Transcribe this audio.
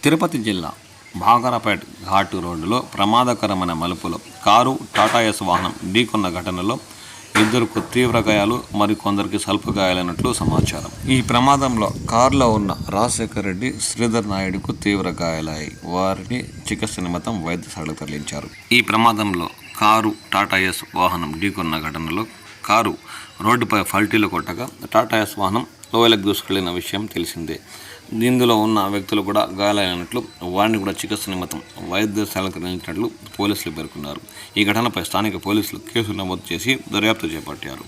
తిరుపతి జిల్లా భాగరాపేట్ ఘాటు రోడ్డులో ప్రమాదకరమైన మలుపులో కారు టాటా ఎస్ వాహనం ఢీకొన్న ఘటనలో ఇద్దరుకు తీవ్ర గాయాలు, మరికొందరికి స్వల్ప గాయాలైనట్లు సమాచారం. ఈ ప్రమాదంలో కారులో ఉన్న రాజశేఖర్ రెడ్డి, శ్రీధర్ నాయుడుకు తీవ్ర గాయాలయ్యాయి. వారిని చికిత్స నిమిత్తం వైద్యశాలకు తరలించారు. ఈ ప్రమాదంలో కారు టాటా ఎస్ వాహనం ఢీకొన్న ఘటనలో కారు రోడ్డుపై పల్టీలు కొట్టగా టాటా ఎస్ వాహనం లోయలకు దూసుకెళ్లిన విషయం తెలిసిందే. ఇందులో ఉన్న వ్యక్తులు కూడా గాయాలైనట్లు, వారిని కూడా చికిత్స నిమిత్తం వైద్యశాలకు తరలించినట్లు పోలీసులు పేర్కొన్నారు. ఈ ఘటనపై స్థానిక పోలీసులు కేసులు నమోదు చేసి దర్యాప్తు చేపట్టారు.